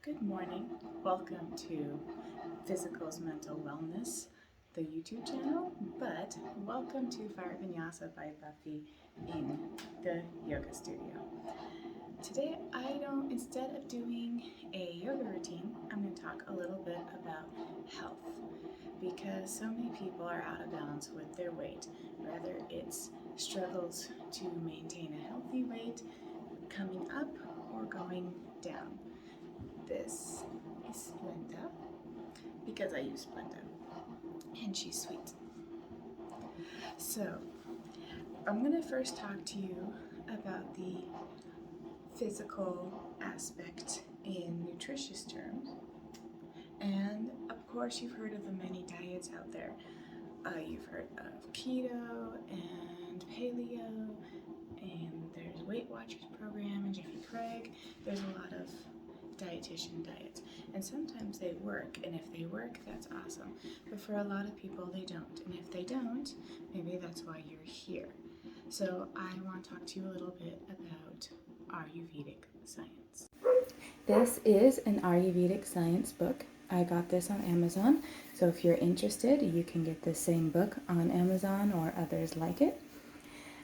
Good morning. Welcome to Physical's Mental Wellness, the YouTube channel, but welcome to Fire Vinyasa by Buffy in the yoga studio. Today, instead of doing a yoga routine, I'm going to talk a little bit about health because so many people are out of balance with their weight. Whether it's struggles to maintain a healthy weight, coming up, or going down. This is Splenda because I use Splenda and she's sweet. So, I'm going to first talk to you about the physical aspect in nutritious terms. And of course, you've heard of the many diets out there. You've heard of keto and paleo, and there's Weight Watchers program and Jeffrey Craig. There's a lot of dietitian diets, and sometimes they work, and if they work, that's awesome, but for a lot of people they don't, and if they don't, maybe that's why you're here. So I want to talk to you a little bit about Ayurvedic science. This is an Ayurvedic science book. I got this on Amazon, so if you're interested, you can get the same book on Amazon or others like it.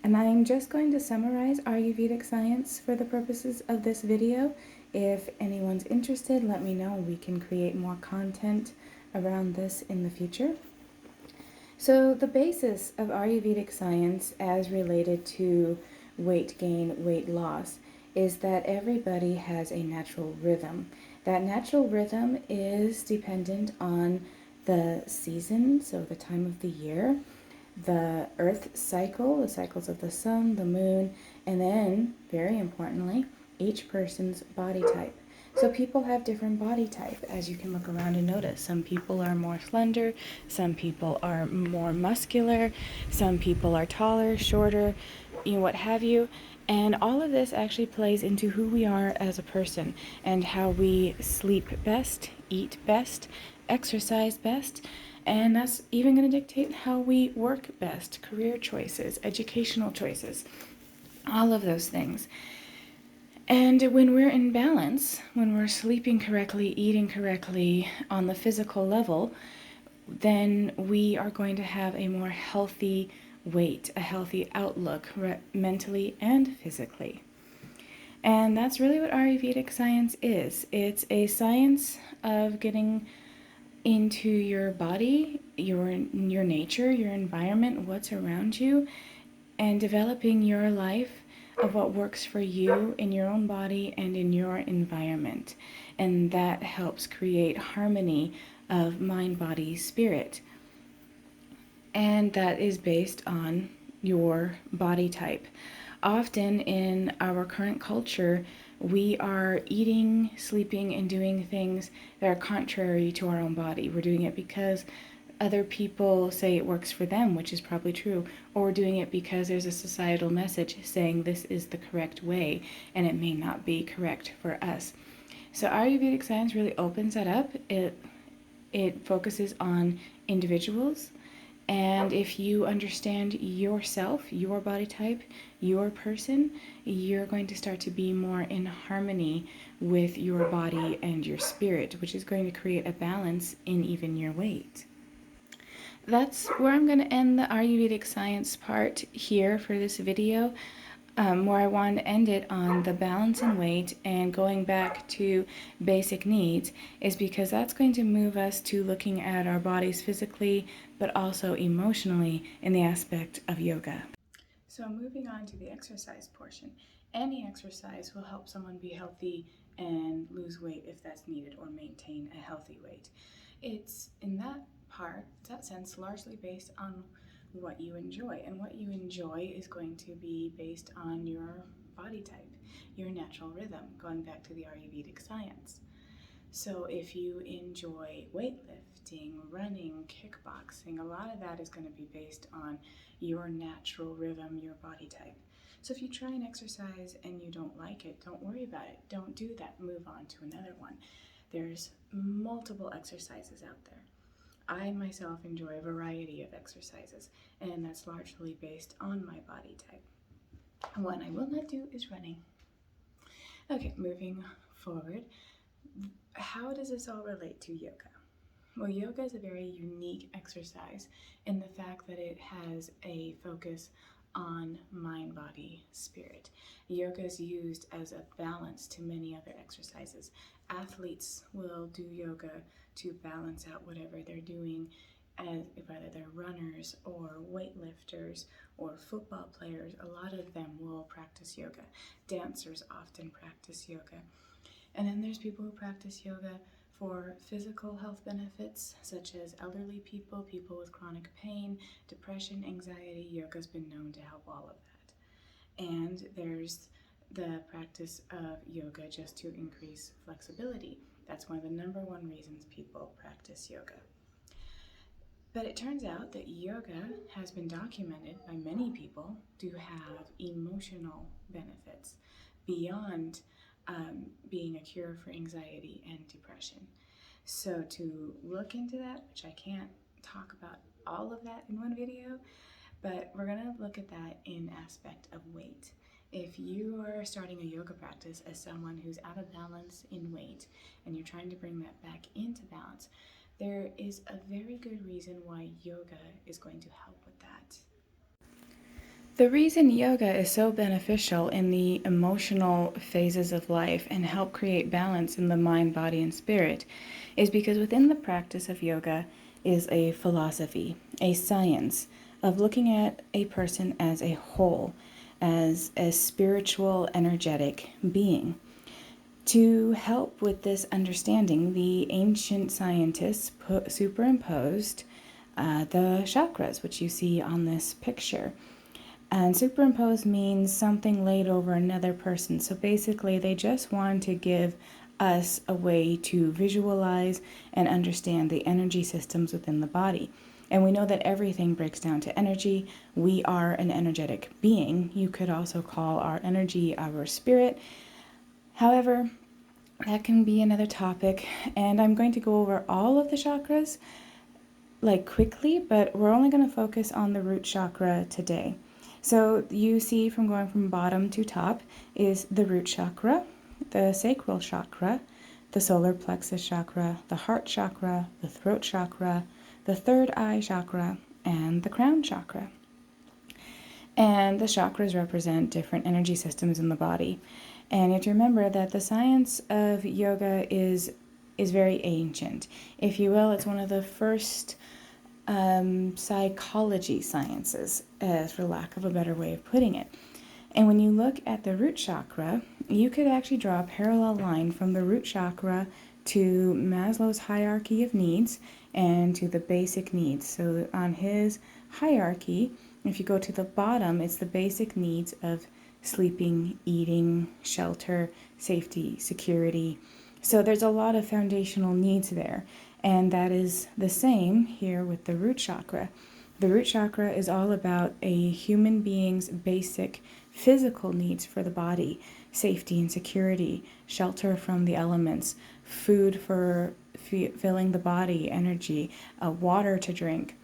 And I'm just going to summarize Ayurvedic science for the purposes of this video. If anyone's interested, let me know. We can create more content around this in the future. So the basis of Ayurvedic science as related to weight gain, weight loss, is that everybody has a natural rhythm. That natural rhythm is dependent on the season, so the time of the year, the earth cycle, the cycles of the sun, the moon, and then, very importantly, each person's body type. So people have different body type, as you can look around and notice. Some people are more slender, some people are more muscular, some people are taller, shorter, what have you. And all of this actually plays into who we are as a person and how we sleep best, eat best, exercise best. And that's even going to dictate how we work best, career choices, educational choices, all of those things. And when we're in balance, when we're sleeping correctly, eating correctly on the physical level, then we are going to have a more healthy weight, a healthy outlook, mentally and physically. And that's really what Ayurvedic science is. It's a science of getting into your body, your nature, your environment, what's around you, and developing your life of what works for you in your own body and in your environment. And that helps create harmony of mind, body, spirit. And that is based on your body type. Often in our current culture, we are eating, sleeping, and doing things that are contrary to our own body. We're doing it because other people say it works for them, which is probably true, or we're doing it because there's a societal message saying this is the correct way, and it may not be correct for us. So Ayurvedic science really opens that up. It focuses on individuals, and if you understand yourself, your body type, your person, you're going to start to be more in harmony with your body and your spirit, which is going to create a balance in even your weight. That's where I'm going to end the Ayurvedic science part here for this video, where I want to end it on the balance in weight and going back to basic needs, is because that's going to move us to looking at our bodies physically, but also emotionally in the aspect of yoga. So moving on to the exercise portion. Any exercise will help someone be healthy and lose weight if that's needed, or maintain a healthy weight. It's in that sense, largely based on what you enjoy. And what you enjoy is going to be based on your body type, your natural rhythm, going back to the Ayurvedic science. So if you enjoy weightlifting, running, kickboxing, a lot of that is going to be based on your natural rhythm, your body type. So if you try an exercise and you don't like it, don't worry about it. Don't do that. Move on to another one. There's multiple exercises out there. I myself enjoy a variety of exercises, and that's largely based on my body type. One I will not do is running. Okay, moving forward. how does this all relate to yoga? Well, yoga is a very unique exercise in the fact that it has a focus on mind, body, spirit. Yoga is used as a balance to many other exercises. Athletes will do yoga to balance out whatever they're doing, as whether they're runners or weightlifters or football players. A lot of them will practice yoga. Dancers often practice yoga. And then there's people who practice yoga for physical health benefits, such as elderly people, people with chronic pain, depression, anxiety. Yoga's been known to help all of that. And there's the practice of yoga just to increase flexibility. That's one of the number one reasons people practice yoga. But it turns out that yoga has been documented by many people to have emotional benefits beyond being a cure for anxiety and depression. So to look into that, which I can't talk about all of that in one video, but we're gonna look at that in aspect of weight. If you are starting a yoga practice as someone who's out of balance in weight and you're trying to bring that back into balance, there is a very good reason why yoga is going to help with that. The reason yoga is so beneficial in the emotional phases of life and help create balance in the mind, body, and spirit is because within the practice of yoga is a philosophy, a science of looking at a person as a whole, as a spiritual, energetic being. To help with this understanding, the ancient scientists superimposed the chakras, which you see on this picture. And superimpose means something laid over another person. So basically, they just wanted to give us a way to visualize and understand the energy systems within the body. And we know that everything breaks down to energy. We are an energetic being. You could also call our energy our spirit. However, that can be another topic. And I'm going to go over all of the chakras quickly, but we're only going to focus on the root chakra today. So you see from going from bottom to top is the root chakra, the sacral chakra, the solar plexus chakra, the heart chakra, the throat chakra, the third eye chakra, and the crown chakra. And the chakras represent different energy systems in the body. And you have to remember that the science of yoga is very ancient. If you will, it's one of the first psychology sciences, for lack of a better way of putting it. And when you look at the root chakra, you could actually draw a parallel line from the root chakra to Maslow's hierarchy of needs and to the basic needs. So on his hierarchy, if you go to the bottom, it's the basic needs of sleeping, eating, shelter, safety, security. So there's a lot of foundational needs there. And that is the same here with the root chakra. The root chakra is all about a human being's basic physical needs for the body: safety and security, shelter from the elements, food for filling the body, energy, water to drink,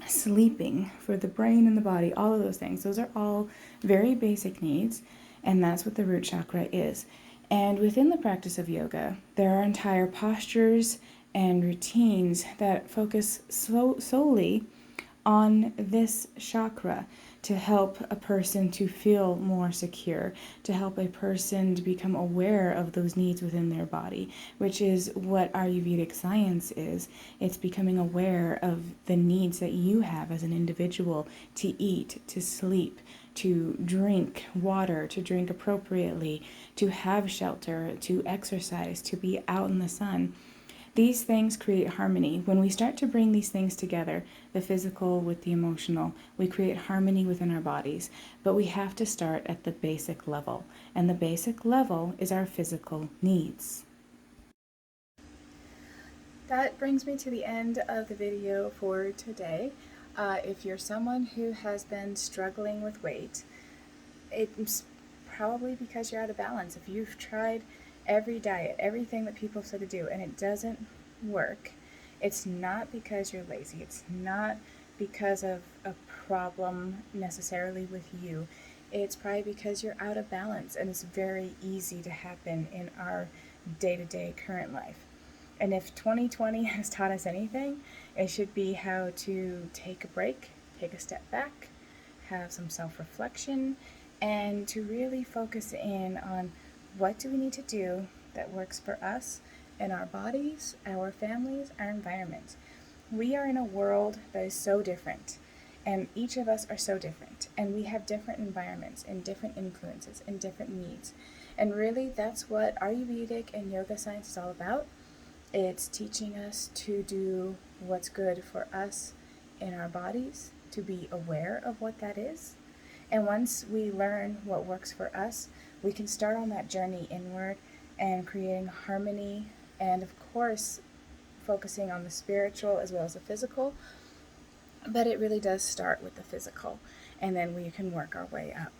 sleeping for the brain and the body, all of those things. Those are all very basic needs, and that's what the root chakra is. And within the practice of yoga, there are entire postures and routines that focus solely on this chakra to help a person to feel more secure, to help a person to become aware of those needs within their body, which is what Ayurvedic science is. It's becoming aware of the needs that you have as an individual to eat, to sleep, to drink water, to drink appropriately, to have shelter, to exercise, to be out in the sun. These things create harmony. When we start to bring these things together, the physical with the emotional, we create harmony within our bodies. But we have to start at the basic level. And the basic level is our physical needs. That brings me to the end of the video for today. If you're someone who has been struggling with weight, it's probably because you're out of balance. If you've tried every diet, everything that people said to do, and it doesn't work, it's not because you're lazy. It's not because of a problem necessarily with you. It's probably because you're out of balance, and it's very easy to happen in our day-to-day current life. And if 2020 has taught us anything, it should be how to take a break, take a step back, have some self-reflection, and to really focus in on what do we need to do that works for us and our bodies, our families, our environment. We are in a world that is so different, and each of us are so different, and we have different environments and different influences and different needs. And really, that's what Ayurvedic and yoga science is all about. It's teaching us to do what's good for us in our bodies, to be aware of what that is. And once we learn what works for us, we can start on that journey inward and creating harmony and, of course, focusing on the spiritual as well as the physical. But it really does start with the physical, and then we can work our way up.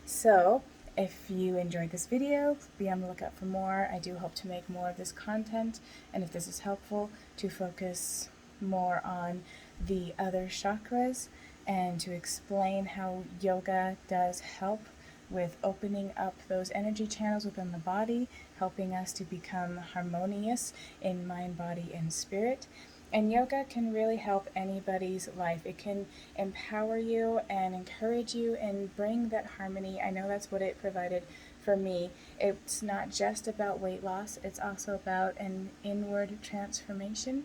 So, if you enjoyed this video, be on the lookout for more. I do hope to make more of this content, and if this is helpful, to focus more on the other chakras and to explain how yoga does help with opening up those energy channels within the body, helping us to become harmonious in mind, body, and spirit. And yoga can really help anybody's life. It can empower you and encourage you and bring that harmony. I know that's what it provided for me. It's not just about weight loss, it's also about an inward transformation.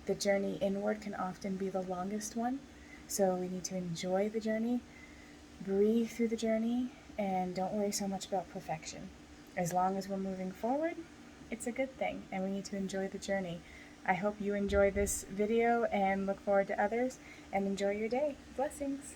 The journey inward can often be the longest one, so we need to enjoy the journey, breathe through the journey, and don't worry so much about perfection. As long as we're moving forward, it's a good thing, and we need to enjoy the journey. I hope you enjoy this video and look forward to others, and enjoy your day. Blessings.